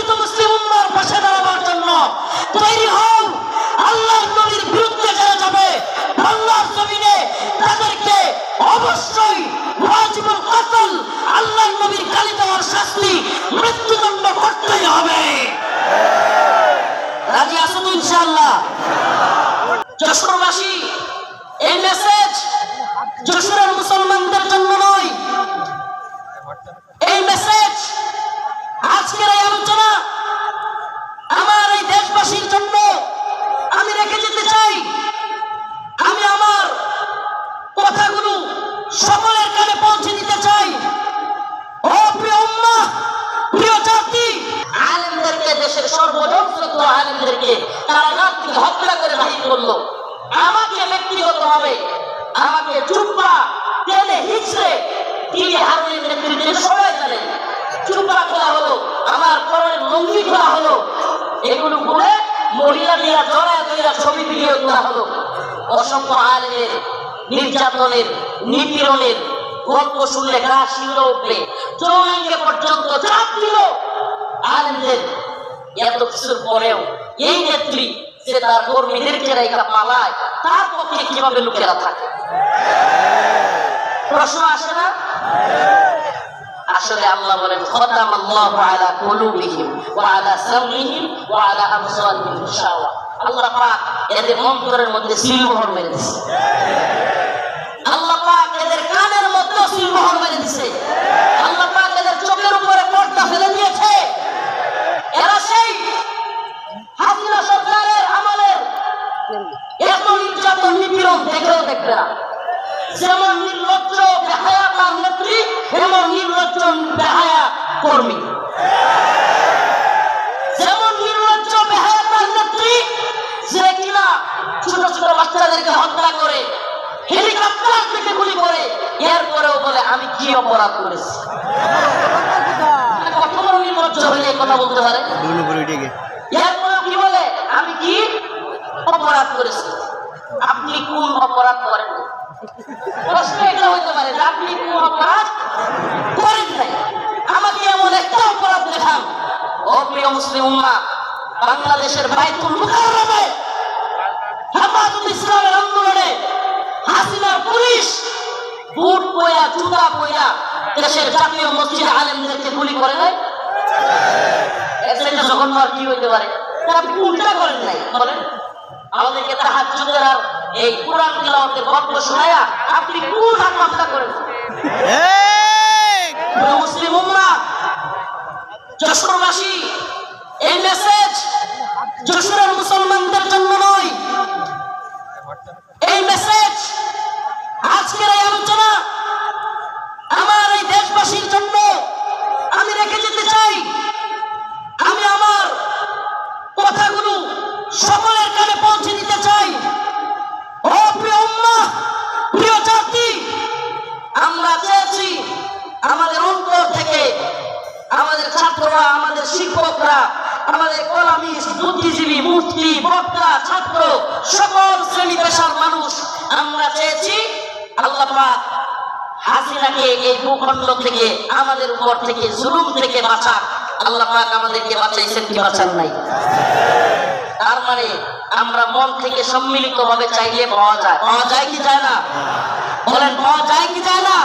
সমস্ত মুসলিম উম্মার পাশে দাঁড়াবার জন্য তৈরি হও। আল্লাহর নবীর বিরুদ্ধে যারা যাবে আল্লাহর জমিনে তাদেরকে অবশ্যই ওয়াজিবুল কতল, আল্লাহর নবীর গালি দেওয়ার শাস্তি, মৃত্যুদণ্ড করতেই হবে। রাজি আছো তো ইনশাআল্লাহ? যশোরবাসী, এই মেসেজ যশোরের মুসলমানদের জন্য নয়, এই মেসেজ আজকের এই আলোচনা আমার এই দেশবাসীর জন্য আমি রেখে যেতে চাই। আমি আমার কথাগুলো সকলের কানে পৌঁছে দিতে চাই। ও প্রিয় উম্মাহ, প্রিয় জাতি, আলেমদেরকে, দেশের সর্বশ্রেষ্ঠ আলেমদেরকে কারাগার থেকে হত্যা করে বাহির করলো। আমাকে ব্যক্তিগতভাবে আমাকে চুপ্পা টেনে হিচড়ে তিনি হারুনের নেতৃত্বে সবাই জানেন চুপ্পা খোলা হলো, আমার পরের লুঙ্গি খোলা হলো, এগুলো খুলে মহিলা নিয়ে জড়ায় তৈরা ছবি ভিডিও তোলা হলো। অসংখ্য আলেমের নির্যাতনের, নিপীড়নের গল্প শুনলে গা শিউরে উঠবে, চৌরাঙ্গে পর্যন্ত চাপ দিল আলেমদের। এত কিছুর পরেও এই নেত্রী যে তার কর্মীদেরকে রেখা পালায়, তার পক্ষে কিভাবে লোকেরা থাকে? প্রশ্ন আসে না? আসলে আল্লাহ বলেন খাতামাল্লাহু আলা কুলুবিহিম ওয়া আলা সামইহিম ওয়া আলা আবসারিহিম গিশাওয়া। আল্লাহ পাক এদের অন্তরের মধ্যে সিলমোহর মেরে দিয়েছে। আল্লাহ পাক এদের কানের মধ্যে সিলমোহর মেরে দিয়েছে। আল্লাহ পাক এদের চোখের উপরে পর্দা ফেলে দিয়েছে। এরা সেই হাসিনা সরকারের আমলের এত নির্যাতন, নিপীড়ন দেখেও দেখবে না। যেমন নির্লজ্জ বেহায়া তার নেত্রী, এমন নির্লজ্জ বেহায়া কর্মী। যেমন নির্লজ্জ বেহায়া তার নেত্রী, যে কিনা ছোট ছোট বাচ্চাদেরকে হত্যা করে, হেলিকপ্টার থেকে গুলি করে, এরপরেও বলে আমি কি অপরাধ করেছি। কত বড় নির্লজ্জ হলে এই কথা বলতে পারে? এরপরেও কি বলে আমি কি অপরাধ করেছি। আপনি কোন অপরাধ করেন? প্রশ্ন এটা হইতে পারে যে আপনি কোন অপরাধ করেন নাই, আমাকে এমন একটা অপরাধ দেখান। ও প্রিয় মুসলিম উম্মাহ, বাংলাদেশের বাইতুল মুকাররমে হেফাজত ইসলামের আন্দোলনে হাসিনার পুলিশ বুট পয়া, জুতা পয়া দেশের জাতীয় মসজিদে আলেমদেরকে গুলি করে নাই। এটা যখন আর কি হইতে পারে? আপনি উল্টা করেন নাই বলেন? আমাদেরকে তাহাজ্জুদের আর এই কুরআন তিলাওয়াতের গল্প শোনায়া আপনি কোন আত্মহত্যা করেন? মুসলিম উম্মাহ, যশোরবাসী, এই মেসেজ যশোরের মুসলমানদের জন্য নয়, এই মেসেজ আজকের এই আলোচনা আমার এই দেশবাসীর জন্য আমি রেখে যেতে চাই। আমি আমার কথাগুলো সকলের কানে পৌঁছে দিতে চাই। ও প্রিয় উম্মাহ, প্রিয় জাতি, আমরা চেয়েছি আমাদের অন্তর থেকে, আমাদের ছাত্ররা, আমাদের শিক্ষকরা, আমাদের কলামিস্ট, বুদ্ধিজীবী, মুফতি, বক্তা, ছাত্র, সকল শ্রেণী পেশার মানুষ, আমরা চেয়েছি আল্লাহ পাক হাসিনাকে এই ভূখণ্ড থেকে, আমাদের উপর থেকে, জুলুম থেকে বাঁচাক। আল্লাহ পাক আমাদেরকে বাঁচাইছেন কি বাঁচান নাই? তার মানে আমরা মন থেকে সম্মিলিত ভাবে চাইলে পাওয়া যায়। পাওয়া যায় কি যায় না? বলেন পাওয়া যায় কি যায় না?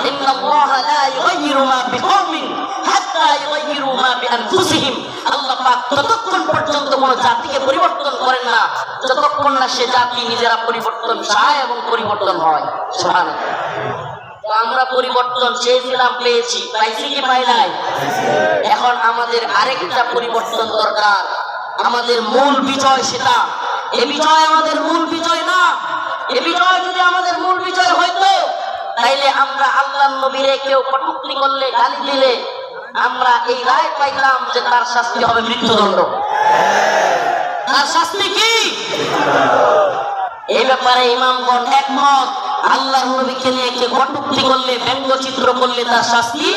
ইন্নাল্লাহা লা ইউগাইয়িরু মা বিকওমিন হাত্তা ইউগাইয়িরু মা বিআনফুসিহিম। আল্লাহ পাক ততক্ষণ পর্যন্ত কোন জাতিকে পরিবর্তন করেন না যতক্ষণ না সে জাতি নিজেরা পরিবর্তন চায় এবং পরিবর্তন হয়। সুবহানাল্লাহ। আমরা পরিবর্তন চেয়েছিলাম, পেয়েছি। পাইছি কি পাই নাই? এখন আমাদের আরেকটা পরিবর্তন দরকার। আমাদের মূল বিজয় সেটা। এই বিজয় আমাদের মূল বিজয় না। এই বিজয় যদি আমাদের মূল বিজয় হইতো, তাইলে আমরা আল্লাহর নবীরে কেউ কটূক্তি করলে, গালি দিলে, আমরা এই রায় পাইতাম যে তার শাস্তি হবে মৃত্যুদণ্ড। তার শাস্তি কি? এই ব্যাপারে ইমামগণ একমত। আল্লাহর নবীকে নিয়ে কে কটূক্তি করলে, ব্যঙ্গচিত্র করলে, তার শাস্তি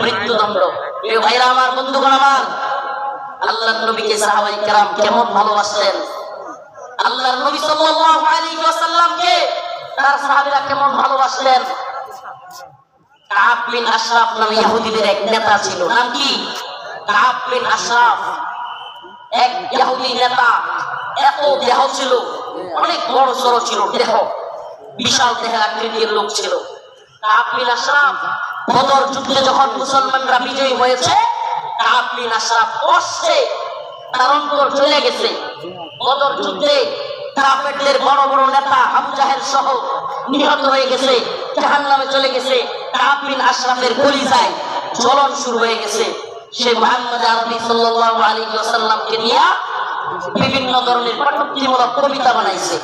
মৃত্যুদণ্ড। এই ভাইরা আমার, বন্ধুগণ আমার, আল্লাহর নবীকে সাহাবায়ে কেরাম কেমন ভালোবাসতেন, আল্লাহর নবী সাল্লাল্লাহু আলাইহি ওয়াসাল্লামকে তার সাহাবীরা কেমন ভালোবাসতেন। কাব বিন আশরাফ নামে ইহুদিদের এক নেতা ছিল, নাম কি? কাব বিন আশরাফ এক ইহুদি নেতা, এত দেহ ছিল, অনেক বড় সড়ো ছিল দেহ, বিশাল দেহের আকৃতির লোক ছিল। কাব বিন আশরাফ বদর যুদ্ধে যখন মুসলমানরা বিজয়ী হয়েছে, কাব বিন আশরাফ কষ্টে তার অন্তর চলে গেছে। বদর যুদ্ধে কাফেরদের বড় বড় নেতা আবু জাহেল সহ নিহত হয়ে গেছে, জাহান্নামে চলে গেছে। কাব বিন আশরাফের কলিজায় জ্বলন শুরু হয়ে গেছে। সে মুহাম্মদ আরবি সাল্লাল্লাহু আলাইহি ওয়াসাল্লামকে নিয়ে বিভিন্ন ধরনের কটূক্তিমূলক কবিতা বানাইছে।